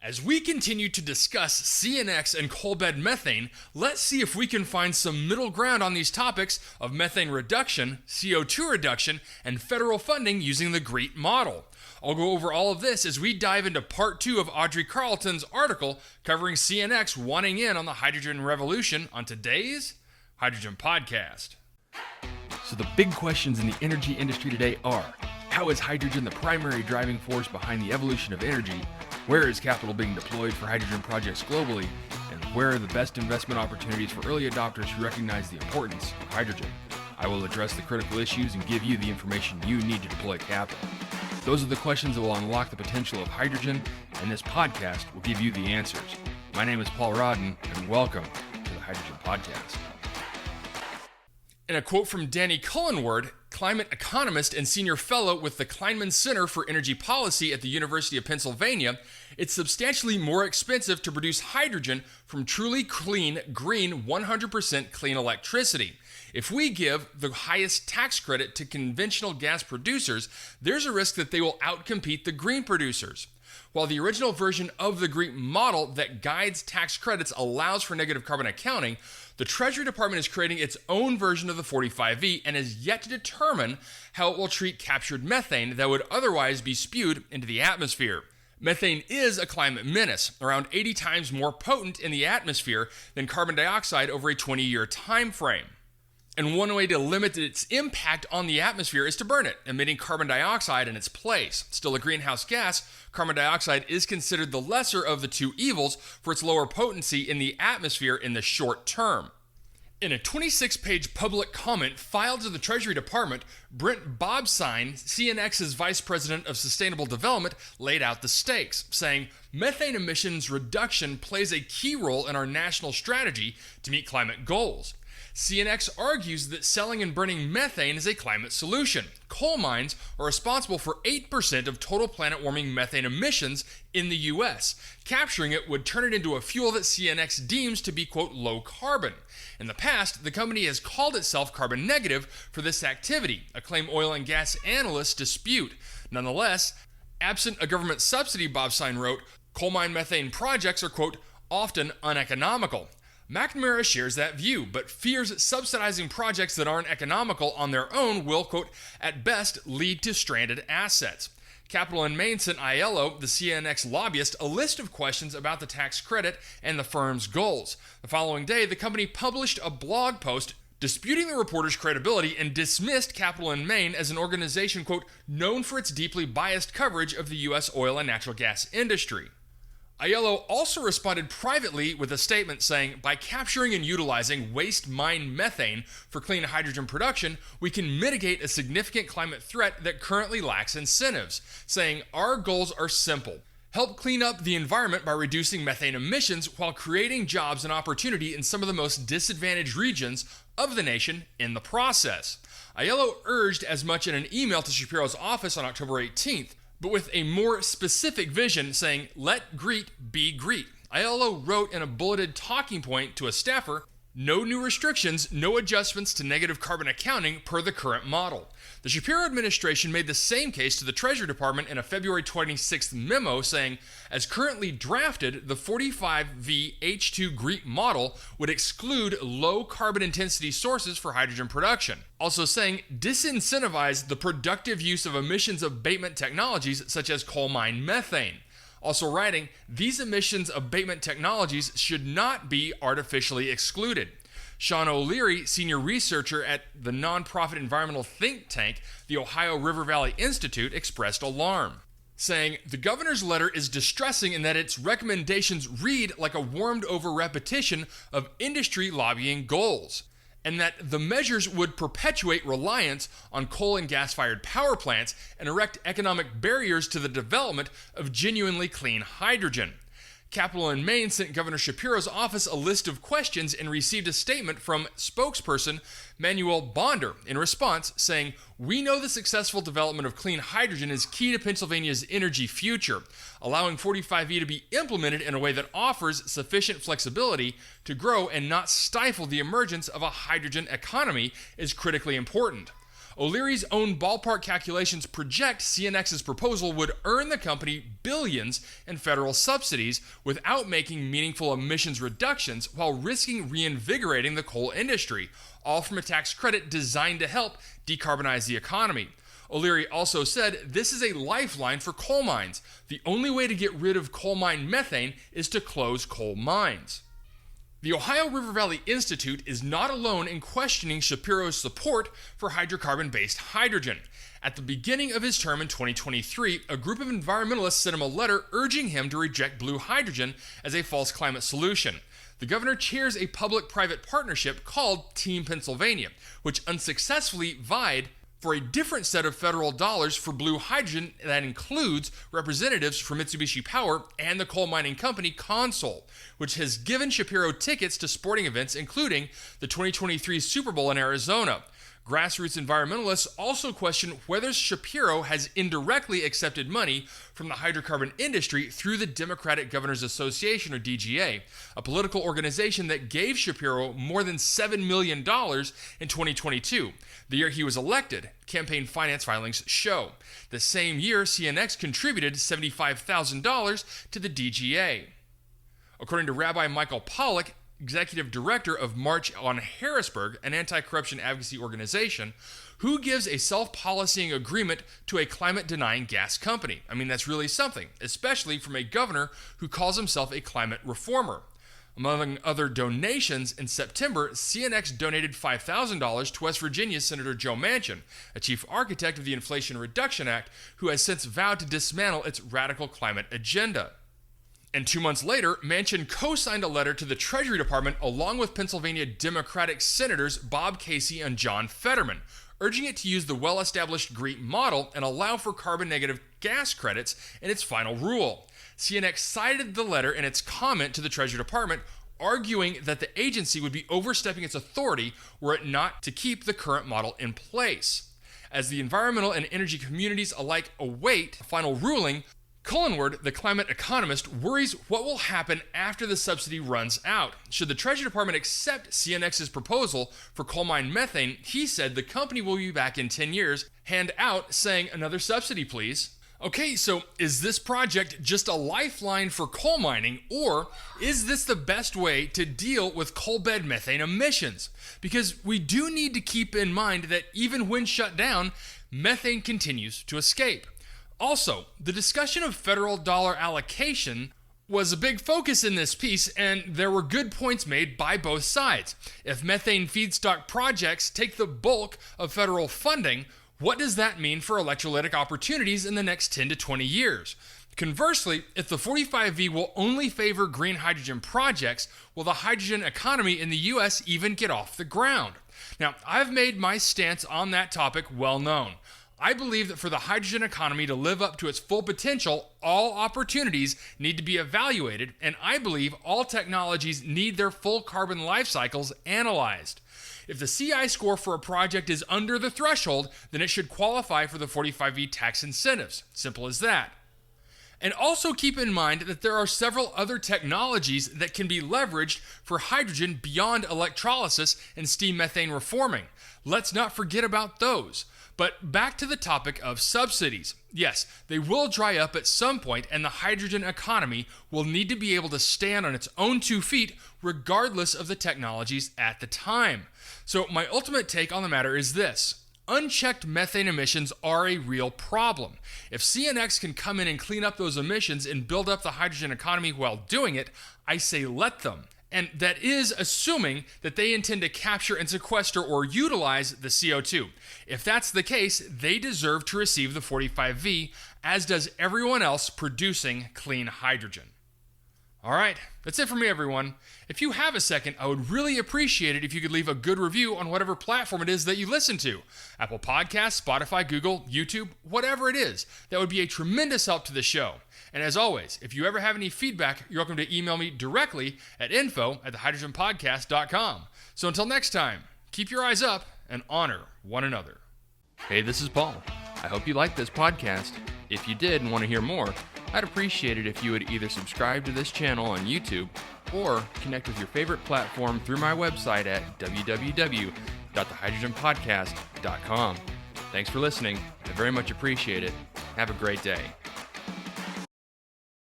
As we continue to discuss CNX and coalbed methane, let's see if we can find some middle ground on these topics of methane reduction, CO2 reduction, and federal funding using the GREAT model. I'll go over all of this as we dive into part 2 of Audrey Carleton's article covering CNX wanting in on the hydrogen revolution on today's Hydrogen Podcast. So the big questions in the energy industry today are: how is hydrogen the primary driving force behind the evolution of energy? Where is capital being deployed for hydrogen projects globally? And where are the best investment opportunities for early adopters who recognize the importance of hydrogen? I will address the critical issues and give you the information you need to deploy capital. Those are the questions that will unlock the potential of hydrogen, and this podcast will give you the answers. My name is Paul Rodden, and welcome to the Hydrogen Podcast. In a quote from Danny Cullenward, climate economist and senior fellow with the Kleinman Center for Energy Policy at the University of Pennsylvania, it's substantially more expensive to produce hydrogen from truly clean, green, 100% clean electricity. If we give the highest tax credit to conventional gas producers, there's a risk that they will outcompete the green producers. While the original version of the GREAT model that guides tax credits allows for negative carbon accounting, the Treasury Department is creating its own version of the 45V and is yet to determine how it will treat captured methane that would otherwise be spewed into the atmosphere. Methane is a climate menace, around 80 times more potent in the atmosphere than carbon dioxide over a 20-year time frame. And one way to limit its impact on the atmosphere is to burn it, emitting carbon dioxide in its place. Still a greenhouse gas, carbon dioxide is considered the lesser of the two evils for its lower potency in the atmosphere in the short term. In a 26-page public comment filed to the Treasury Department, Brent Bobsine, CNX's Vice President of Sustainable Development, laid out the stakes, saying, "Methane emissions reduction plays a key role in our national strategy to meet climate goals. CNX argues that selling and burning methane is a climate solution. Coal mines are responsible for 8% of total planet warming methane emissions in the U.S. Capturing it would turn it into a fuel that CNX deems to be, quote, low carbon. In the past, the company has called itself carbon negative for this activity, a claim oil and gas analysts dispute. Nonetheless, absent a government subsidy, Bobsine wrote, coal mine methane projects are, quote, often uneconomical. McNamara shares that view, but fears subsidizing projects that aren't economical on their own will, quote, at best lead to stranded assets. Capital and Maine sent Aiello, the CNX lobbyist, a list of questions about the tax credit and the firm's goals. The following day, the company published a blog post disputing the reporter's credibility and dismissed Capital and Maine as an organization, quote, known for its deeply biased coverage of the U.S. oil and natural gas industry. Aiello also responded privately with a statement saying, by capturing and utilizing waste mine methane for clean hydrogen production, we can mitigate a significant climate threat that currently lacks incentives, saying, our goals are simple. Help clean up the environment by reducing methane emissions while creating jobs and opportunity in some of the most disadvantaged regions of the nation in the process. Aiello urged as much in an email to Shapiro's office on October 18th, but with a more specific vision saying, let GREAT be GREAT. Aiello wrote in a bulleted talking point to a staffer, no new restrictions, no adjustments to negative carbon accounting per the current model. The Shapiro administration made the same case to the Treasury Department in a February 26th memo saying, as currently drafted, the 45V H2 GREAT model would exclude low carbon intensity sources for hydrogen production. Also saying, disincentivize the productive use of emissions abatement technologies such as coal mine methane. Also writing, these emissions abatement technologies should not be artificially excluded. Sean O'Leary, senior researcher at the nonprofit environmental think tank, the Ohio River Valley Institute, expressed alarm, saying, the governor's letter is distressing in that its recommendations read like a warmed-over repetition of industry lobbying goals, and that the measures would perpetuate reliance on coal and gas-fired power plants and erect economic barriers to the development of genuinely clean hydrogen. Capital and Maine sent Governor Shapiro's office a list of questions and received a statement from spokesperson Manuel Bonder in response saying, we know the successful development of clean hydrogen is key to Pennsylvania's energy future. Allowing 45V to be implemented in a way that offers sufficient flexibility to grow and not stifle the emergence of a hydrogen economy is critically important. O'Leary's own ballpark calculations project CNX's proposal would earn the company billions in federal subsidies without making meaningful emissions reductions while risking reinvigorating the coal industry, all from a tax credit designed to help decarbonize the economy. O'Leary also said this is a lifeline for coal mines. The only way to get rid of coal mine methane is to close coal mines. The Ohio River Valley Institute is not alone in questioning Shapiro's support for hydrocarbon-based hydrogen. At the beginning of his term in 2023, a group of environmentalists sent him a letter urging him to reject blue hydrogen as a false climate solution. The governor chairs a public-private partnership called Team Pennsylvania, which unsuccessfully vied for a different set of federal dollars for blue hydrogen that includes representatives from Mitsubishi Power and the coal mining company Consol, which has given Shapiro tickets to sporting events including the 2023 Super Bowl in Arizona. Grassroots environmentalists also question whether Shapiro has indirectly accepted money from the hydrocarbon industry through the Democratic Governors Association, or DGA, a political organization that gave Shapiro more than $7 million in 2022, the year he was elected, campaign finance filings show. The same year, CNX contributed $75,000 to the DGA. According to Rabbi Michael Pollack, executive director of March on Harrisburg, an anti-corruption advocacy organization, who gives a self-policying agreement to a climate-denying gas company. I mean, that's really something, especially from a governor who calls himself a climate reformer. Among other donations, in September, CNX donated $5,000 to West Virginia's Senator Joe Manchin, a chief architect of the Inflation Reduction Act, who has since vowed to dismantle its radical climate agenda. And 2 months later, Manchin co-signed a letter to the Treasury Department along with Pennsylvania Democratic Senators Bob Casey and John Fetterman, urging it to use the well-established GREET model and allow for carbon-negative gas credits in its final rule. CNX cited the letter in its comment to the Treasury Department, arguing that the agency would be overstepping its authority were it not to keep the current model in place. As the environmental and energy communities alike await a final ruling, Cullenward, the climate economist, worries what will happen after the subsidy runs out. Should the Treasury Department accept CNX's proposal for coal mine methane, he said the company will be back in 10 years, hand out saying, "Another subsidy, please." Okay, so is this project just a lifeline for coal mining, or is this the best way to deal with coalbed methane emissions? Because we do need to keep in mind that even when shut down, methane continues to escape. Also, the discussion of federal dollar allocation was a big focus in this piece, and there were good points made by both sides. If methane feedstock projects take the bulk of federal funding, what does that mean for electrolytic opportunities in the next 10 to 20 years? Conversely, if the 45V will only favor green hydrogen projects, will the hydrogen economy in the U.S. even get off the ground? Now, I've made my stance on that topic well known. I believe that for the hydrogen economy to live up to its full potential, all opportunities need to be evaluated, and I believe all technologies need their full carbon life cycles analyzed. If the CI score for a project is under the threshold, then it should qualify for the 45V tax incentives. Simple as that. And also keep in mind that there are several other technologies that can be leveraged for hydrogen beyond electrolysis and steam methane reforming. Let's not forget about those. But back to the topic of subsidies. Yes, they will dry up at some point, and the hydrogen economy will need to be able to stand on its own 2 feet regardless of the technologies at the time. So my ultimate take on the matter is this. Unchecked methane emissions are a real problem. If CNX can come in and clean up those emissions and build up the hydrogen economy while doing it, I say let them. And that is assuming that they intend to capture and sequester or utilize the CO2. If that's the case, they deserve to receive the 45V, as does everyone else producing clean hydrogen. All right, that's it for me, everyone. If you have a second, I would really appreciate it if you could leave a good review on whatever platform it is that you listen to. Apple Podcasts, Spotify, Google, YouTube, whatever it is. That would be a tremendous help to the show. And as always, if you ever have any feedback, you're welcome to email me directly at info@thehydrogenpodcast.com. So until next time, keep your eyes up and honor one another. Hey, this is Paul. I hope you liked this podcast. If you did and want to hear more, I'd appreciate it if you would either subscribe to this channel on YouTube or connect with your favorite platform through my website at www.thehydrogenpodcast.com. Thanks for listening. I very much appreciate it. Have a great day.